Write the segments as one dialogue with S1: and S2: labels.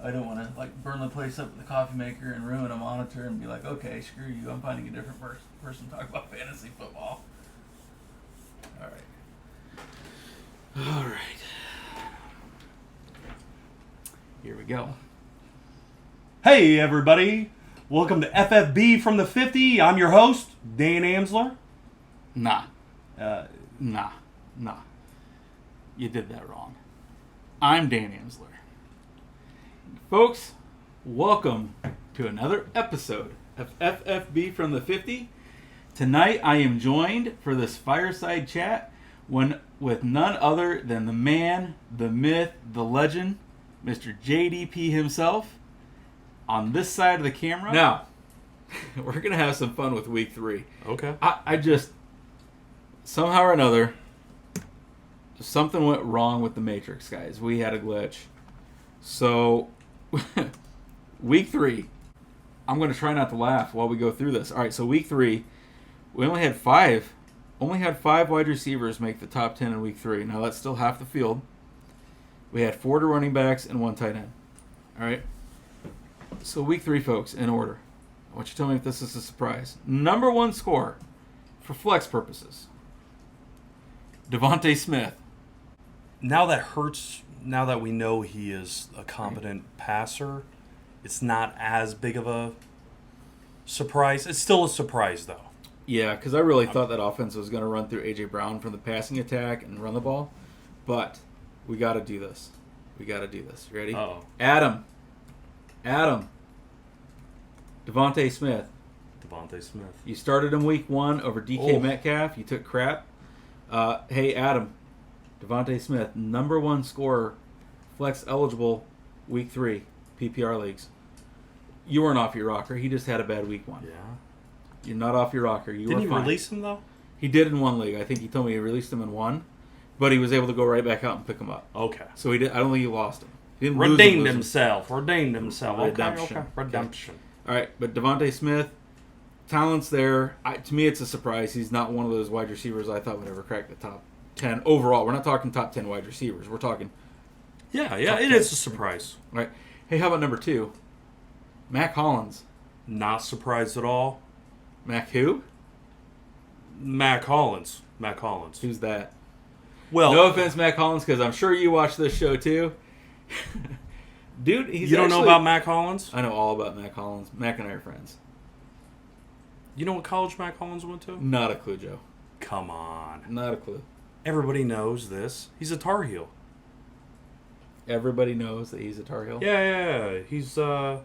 S1: I don't want to like burn the place up with the coffee maker and ruin a monitor and be like, okay, screw you. I'm finding a different person to talk about fantasy football. All right.
S2: All right. Here we go.
S3: Hey, everybody. Welcome to FFB from the 50. I'm your host, Dan Amsler.
S2: Nah. You did that wrong. I'm Dan Amsler. Folks, welcome to another episode of FFB from the 50. Tonight I am joined for this fireside chat with none other than the man, the myth, the legend, Mr. JDP himself. On this side of the camera. Now, we're going to have some fun with week 3.
S3: Okay.
S2: I just, somehow or another, something went wrong with the Matrix, guys. We had a glitch. So, week 3, I'm going to try not to laugh while we go through this. All right, so week 3, we only had five wide receivers make the top 10 in week 3. Now, that's still half the field. We had 4 running backs and 1 tight end. All right. So week 3, folks, in order. I want you to tell me if this is a surprise. Number 1 score for flex purposes. Devontae Smith.
S3: Now that hurts, now that we know he is a competent passer, it's not as big of a surprise. It's still a surprise, though.
S2: Yeah, because I really thought that offense was going to run through A.J. Brown from the passing attack and run the ball. But we got to do this. You ready?
S3: Uh-oh.
S2: Adam. Devontae Smith. You started him week 1 over DK Metcalf. You took crap. Hey, Adam. Devontae Smith, number 1 scorer, flex eligible, week 3, PPR leagues. You weren't off your rocker. He just had a bad week 1.
S3: Yeah.
S2: You're not off your rocker.
S3: Didn't he release him, though?
S2: He did in 1 league. I think he told me he released him in 1, but he was able to go right back out and pick him up.
S3: Okay.
S2: So he did. I don't think he lost him. He didn't
S3: Redeemed
S2: lose him.
S3: himself.
S2: Redemption.
S3: Okay. Redemption.
S2: All right, but Devontae Smith, talent's there. To me, it's a surprise. He's not one of those wide receivers I thought would ever crack the top 10 overall. We're not talking top 10 wide receivers. We're talking.
S3: Yeah, it is a surprise.
S2: All right. Hey, how about number 2? Mac Hollins.
S3: Not surprised at all.
S2: Mac who?
S3: Mac Hollins.
S2: Who's that?
S3: Well,
S2: no offense, Mac Hollins, because I'm sure you watch this show too. Dude,
S3: you don't know about Mac Hollins?
S2: I know all about Mac Hollins. Mac and I are friends.
S3: You know what college Mac Hollins went to?
S2: Not a clue, Joe.
S3: Come on.
S2: Not a clue.
S3: Everybody knows this. He's a Tar Heel.
S2: Everybody knows that he's a Tar Heel?
S3: Yeah. He's, you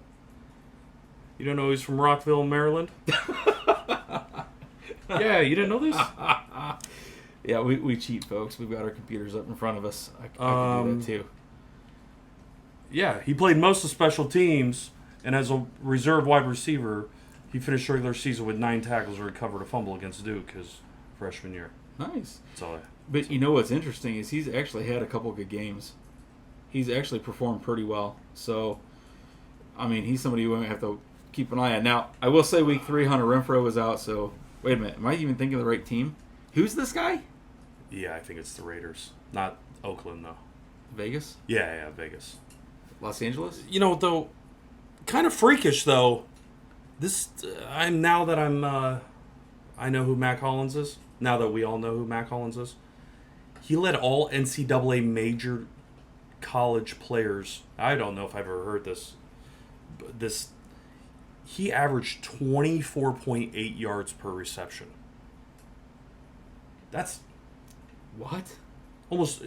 S3: don't know he's from Rockville, Maryland? Yeah, you didn't know this?
S2: Yeah, we cheat, folks. We've got our computers up in front of us. I can do that, too.
S3: Yeah, he played most of special teams, and as a reserve wide receiver, he finished the regular season with 9 tackles and recovered a fumble against Duke his freshman year.
S2: Nice.
S3: That's all
S2: But you know what's interesting is he's actually had a couple good games. He's actually performed pretty well. So, I mean, he's somebody we might have to keep an eye on. Now, I will say week 3, Hunter Renfrow was out, so wait a minute. Am I even thinking of the right team? Who's this guy?
S3: Yeah, I think it's the Raiders. Not Oakland, though.
S2: Vegas?
S3: Yeah, Vegas.
S2: Los Angeles?
S3: You know, though, kind of freakish, though. I know who Mac Hollins is. Now that we all know who Mac Hollins is. He led all NCAA major college players. I don't know if I've ever heard this. But he averaged 24.8 yards per reception. That's
S2: what?
S3: Almost,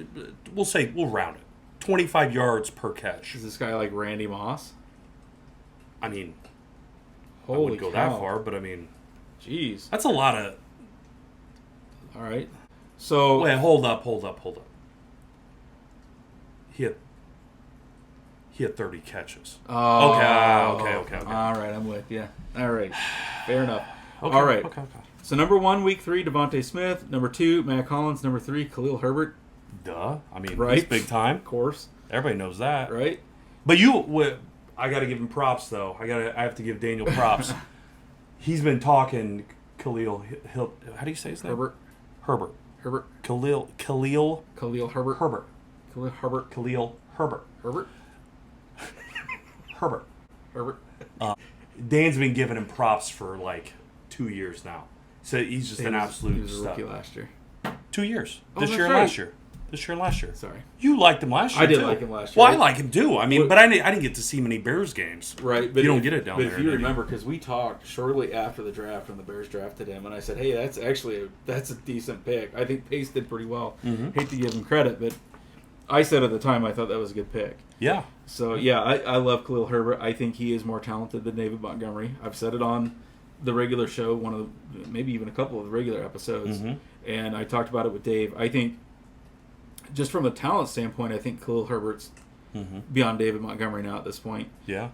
S3: we'll round it. 25 yards per catch.
S2: Is this guy like Randy Moss?
S3: I mean,
S2: holy
S3: I wouldn't go
S2: cow.
S3: that far, but I mean,
S2: jeez,
S3: that's a lot of.
S2: All right, so
S3: wait, hold up. He had 30 catches.
S2: Oh,
S3: okay.
S2: All right, I'm with you. All right, fair enough.
S3: Okay,
S2: all right.
S3: Okay.
S2: So number 1, week 3, Devontae Smith. Number 2, Mac Hollins. Number 3, Khalil Herbert.
S3: Duh. I mean,
S2: right?
S3: He's big time.
S2: Of course.
S3: Everybody knows that.
S2: Right?
S3: But I got to give him props, though. I have to give Daniel props. He's been talking Khalil. How do you say his name? Herbert. Khalil Herbert.
S2: Khalil Herbert.
S3: Khalil Herbert. Herbert.
S2: Herbert.
S3: Dan's been giving him props for like 2 years now. So he's just an absolute
S2: He was a
S3: stud.
S2: rookie last year.
S3: 2 years.
S2: Oh,
S3: This
S2: that's
S3: year and
S2: right.
S3: last year. This year and last year.
S2: Sorry.
S3: You liked him last year.
S2: I did
S3: too.
S2: like him last year.
S3: Well, I like him too. I mean,
S2: What-
S3: but I didn't get to see many Bears games.
S2: Right, but
S3: You don't get it down
S2: but
S3: there,
S2: if you
S3: do you?
S2: remember, because we talked shortly after the draft when the Bears drafted him, and I said, "Hey, that's actually that's a decent pick. I think Pace did pretty well.
S3: Mm-hmm.
S2: Hate to give him credit, but I said at the time I thought that was a good pick.
S3: Yeah.
S2: So yeah, I love Khalil Herbert. I think he is more talented than David Montgomery. I've said it on the regular show, one of the, maybe even a couple of the regular episodes,
S3: Mm-hmm.
S2: and I talked about it with Dave. I think just from a talent standpoint, I think Khalil Herbert's
S3: Mm-hmm.
S2: beyond David Montgomery now at this point.
S3: Yeah.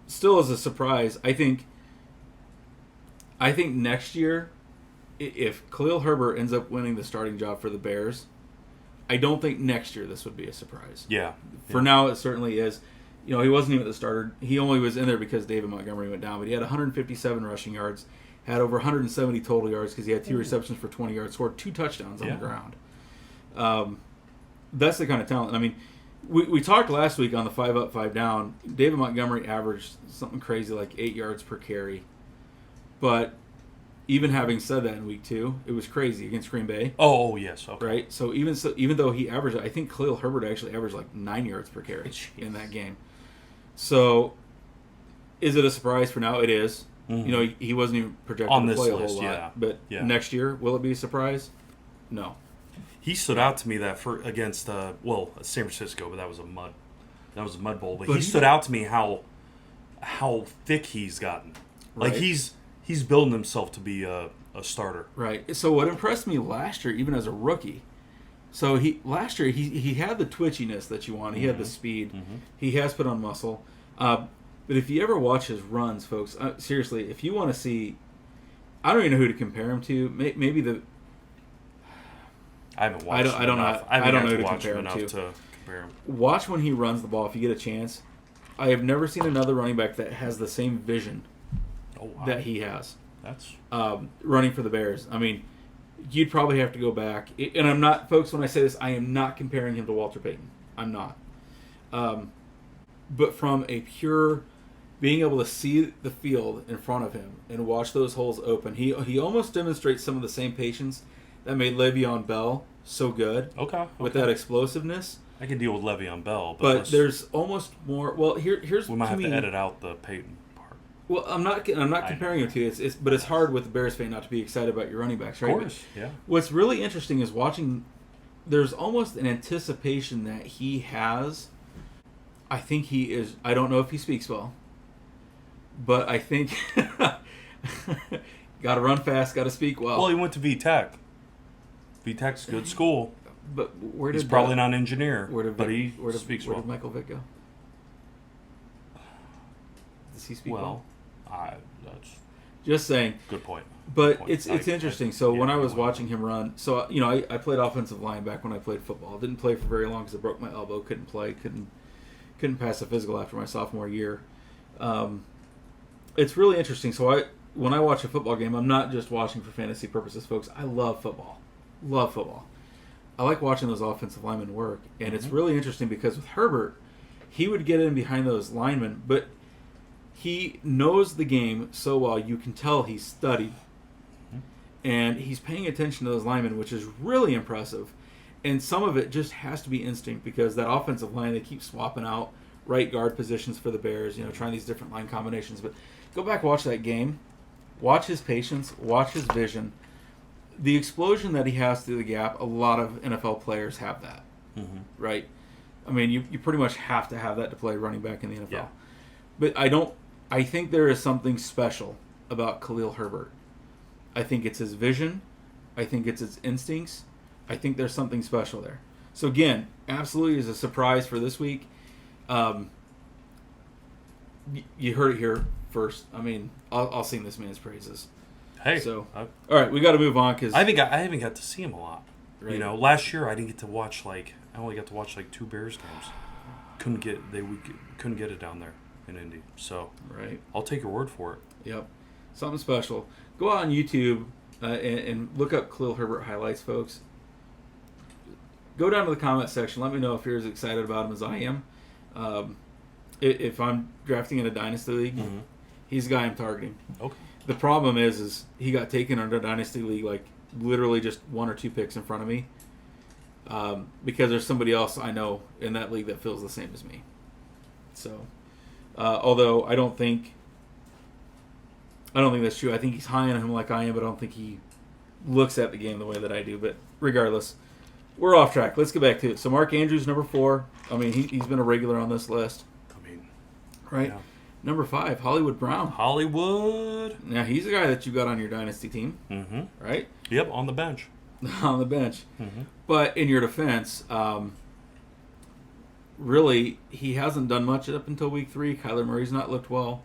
S2: Still as a surprise, I think next year, if Khalil Herbert ends up winning the starting job for the Bears, I don't think next year this would be a surprise.
S3: Yeah.
S2: For now, it certainly is. You know, he wasn't even the starter. He only was in there because David Montgomery went down. But he had 157 rushing yards, had over 170 total yards because he had 2 receptions for 20 yards, scored 2 touchdowns on the ground. That's the kind of talent. I mean, we talked last week on the 5 up, 5 down. David Montgomery averaged something crazy like 8 yards per carry. But even having said that in week 2, it was crazy against Green Bay.
S3: Oh, yes. Okay.
S2: Right? So even though he averaged, I think Khalil Herbert actually averaged like 9 yards per carry in that game. So is it a surprise for now? It is.
S3: Mhm.
S2: You know, he wasn't even projected
S3: On
S2: to
S3: this
S2: play a
S3: list,
S2: whole lot.
S3: yeah.
S2: But
S3: Yeah.
S2: next year, will it be a surprise? No.
S3: He stood out to me that for against San Francisco, but that was a mud bowl. But
S2: But
S3: he
S2: he-
S3: stood out to me how thick he's gotten. Like
S2: Right.
S3: he's building himself to be a starter.
S2: Right. So what impressed me last year, even as a rookie, so last year he had the twitchiness that you want. He had the speed.
S3: Mm-hmm.
S2: He has put on muscle. But if you ever watch his runs, folks, seriously, if you want to see, I don't even know who to compare him to. Maybe the
S3: I haven't watched.
S2: I don't know.
S3: enough.
S2: I
S3: haven't
S2: don't
S3: got
S2: know who to
S3: watch
S2: compare
S3: him
S2: him
S3: enough
S2: to.
S3: to compare him.
S2: Watch when he runs the ball if you get a chance. I have never seen another running back that has the same vision
S3: Oh, wow.
S2: that he has
S3: That's
S2: running for the Bears. I mean, you'd probably have to go back. And I'm not, folks, when I say this, I am not comparing him to Walter Payton. I'm not. But from a pure being able to see the field in front of him and watch those holes open, he almost demonstrates some of the same patience that made Le'Veon Bell so good
S3: okay.
S2: with that explosiveness.
S3: I can deal with Le'Veon Bell,
S2: But there's almost more. Well, here's
S3: we might
S2: to
S3: have
S2: me,
S3: to edit out the Peyton part.
S2: Well, I'm not comparing him to you. But it's hard with the Bears fan not to be excited about your running backs, right?
S3: Of course, yeah.
S2: What's really interesting is watching. There's almost an anticipation that he has. I think he is. I don't know if he speaks well, but I think got to run fast, got to speak well.
S3: Well, he went to VTech. VTech's a good school.
S2: But where did
S3: He's probably not an engineer,
S2: but
S3: he speaks
S2: where
S3: well.
S2: did Michael Vick go? Does he speak well?
S3: That's
S2: Just saying.
S3: good point.
S2: But
S3: point.
S2: it's interesting. So when I was watching him run, so you know, I played offensive line back when I played football. Didn't play for very long because I broke my elbow. Couldn't play. Couldn't pass a physical after my sophomore year. It's really interesting. So when I watch a football game, I'm not just watching for fantasy purposes, folks. I love football. Love football. I like watching those offensive linemen work, and it's really interesting because with Herbert, he would get in behind those linemen, but he knows the game so well. You can tell he's studied, and he's paying attention to those linemen, which is really impressive. And some of it just has to be instinct because that offensive line, they keep swapping out right guard positions for the Bears, you know, trying these different line combinations. But go back, watch that game, watch his patience, watch his vision. The explosion that he has through the gap, a lot of NFL players have that, right? I mean, you pretty much have to have that to play running back in the NFL.
S3: Yeah.
S2: But I think there is something special about Khalil Herbert. I think it's his vision. I think it's his instincts. I think there's something special there. So again, absolutely is a surprise for this week. You heard it here first. I mean, I'll sing this man's praises.
S3: Hey,
S2: So, all right, we got to move on because
S3: I haven't got to see him a lot.
S2: Right.
S3: You know, last year I didn't get to watch I only got to watch 2 Bears games. Couldn't get it down there in Indy. So
S2: right.
S3: I'll take your word for it.
S2: Yep, something special. Go out on YouTube and look up Khalil Herbert highlights, folks. Go down to the comment section. Let me know if you're as excited about him as I am. If I'm drafting in a dynasty league, he's the guy I'm targeting.
S3: Okay.
S2: The problem is he got taken under a dynasty league like literally just 1 or 2 picks in front of me. Because there's somebody else I know in that league that feels the same as me. So, although I don't think that's true. I think he's high on him like I am, but I don't think he looks at the game the way that I do. But regardless, we're off track. Let's get back to it. So Mark Andrews, number 4. I mean, he's been a regular on this list.
S3: I mean,
S2: right? Yeah. Number 5, Hollywood Brown.
S3: Hollywood.
S2: Now, he's the guy that you got on your dynasty team.
S3: Mm-hmm.
S2: Right?
S3: Yep, on the bench.
S2: On the bench.
S3: Mm-hmm.
S2: But in your defense, really, he hasn't done much up until week 3. Kyler Murray's not looked well.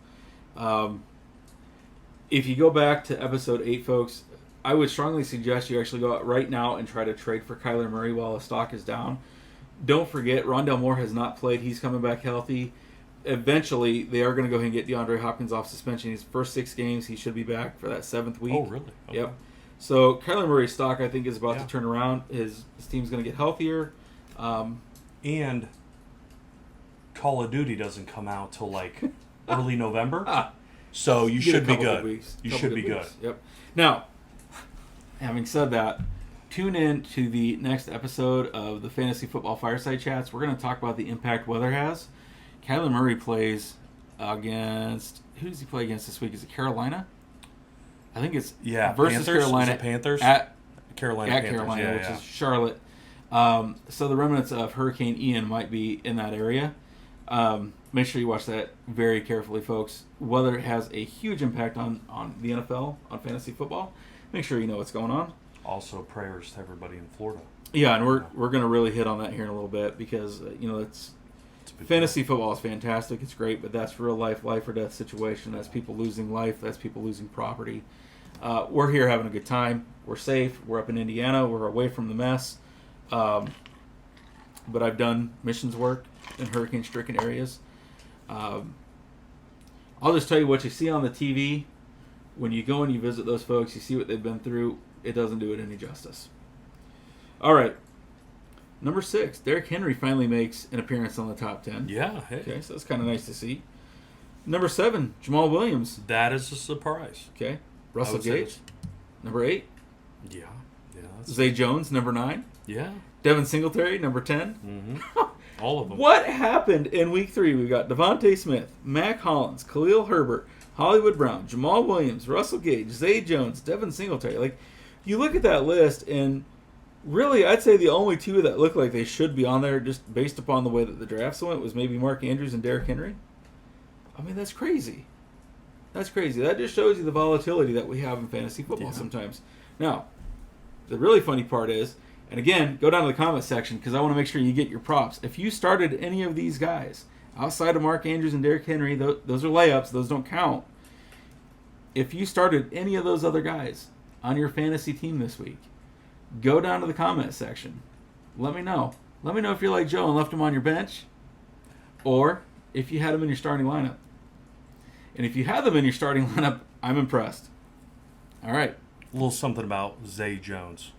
S2: If you go back to episode 8, folks, I would strongly suggest you actually go out right now and try to trade for Kyler Murray while his stock is down. Don't forget, Rondale Moore has not played. He's coming back healthy. Eventually, they are going to go ahead and get DeAndre Hopkins off suspension. His first 6 games, he should be back for that 7th week.
S3: Oh, really? Okay.
S2: Yep. So Kyler Murray's stock, I think, is about to turn around. His team's going to get healthier.
S3: And Call of Duty doesn't come out till like early November. So you should be good. You should be good.
S2: Yep. Now, having said that, tune in to the next episode of the Fantasy Football Fireside Chats. We're going to talk about the impact weather has. Kyler Murray plays against... Who does he play against this week? Is it Carolina? I think it's versus
S3: Panthers?
S2: Carolina.
S3: Is it Panthers?
S2: At
S3: Carolina
S2: At
S3: Panthers.
S2: Carolina, which is Charlotte. So the remnants of Hurricane Ian might be in that area. Make sure you watch that very carefully, folks. Weather has a huge impact on the NFL, on fantasy football. Make sure you know what's going on.
S3: Also, prayers to everybody in Florida.
S2: Yeah, and we're going to really hit on that here in a little bit because, it's fantasy football is fantastic. It's great, but that's real life or death situation. That's people losing life. That's people losing property. We're here having a good time. We're safe. We're up in Indiana. We're away from the mess. But I've done missions work in hurricane-stricken areas. I'll just tell you what you see on the TV. When you go and you visit those folks, you see what they've been through. It doesn't do it any justice. All right. Number 6, Derrick Henry finally makes an appearance on the top 10.
S3: Yeah. Hey.
S2: Okay, so that's kind of nice to see. Number 7, Jamal Williams.
S3: That is a surprise.
S2: Okay. Russell Gage. Number 8.
S3: Yeah.
S2: Zay Jones, number 9.
S3: Yeah.
S2: Devin Singletary, number 10.
S3: Mm-hmm. All of them.
S2: What happened in week 3? We've got Devontae Smith, Mac Hollins, Khalil Herbert, Hollywood Brown, Jamal Williams, Russell Gage, Zay Jones, Devin Singletary. Like, you look at that list, and really, I'd say the only 2 that look like they should be on there just based upon the way that the drafts went was maybe Mark Andrews and Derrick Henry. I mean, that's crazy. That's crazy. That just shows you the volatility that we have in fantasy football sometimes. Now, the really funny part is, and again, go down to the comment section because I want to make sure you get your props. If you started any of these guys outside of Mark Andrews and Derrick Henry, those are layups. Those don't count. If you started any of those other guys on your fantasy team this week, go down to the comment section. Let me know. Let me know if you're like Joe and left him on your bench, or if you had him in your starting lineup. And if you have them in your starting lineup, I'm impressed. All right.
S3: A little something about Zay Jones.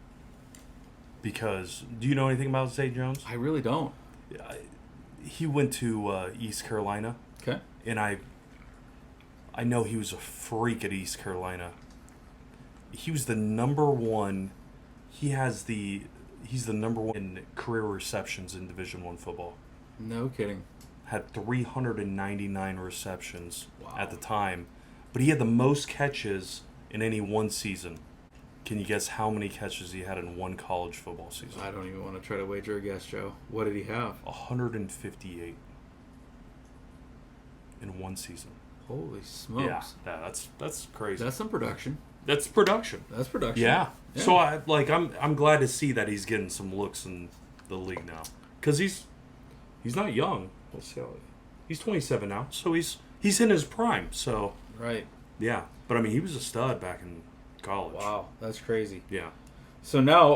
S3: Because, do you know anything about Zay Jones?
S2: I really don't.
S3: He went to East Carolina.
S2: Okay.
S3: And I know he was a freak at East Carolina. He was the number 1. He's the number 1 in career receptions in Division I football.
S2: No kidding.
S3: Had 399 receptions at the time. But he had the most catches in any one season. Can you guess how many catches he had in one college football season?
S2: I don't even want to try to wager a guess, Joe. What did he have?
S3: 158 in one season.
S2: Holy smokes!
S3: Yeah, that's crazy.
S2: That's some production.
S3: That's production.
S2: That's production.
S3: Yeah. So I'm glad to see that he's getting some looks in the league now, because he's not young. Let's see, he's 27 now, so he's in his prime. So
S2: right.
S3: Yeah, but I mean, he was a stud back in college.
S2: Wow, that's crazy.
S3: Yeah.
S2: So now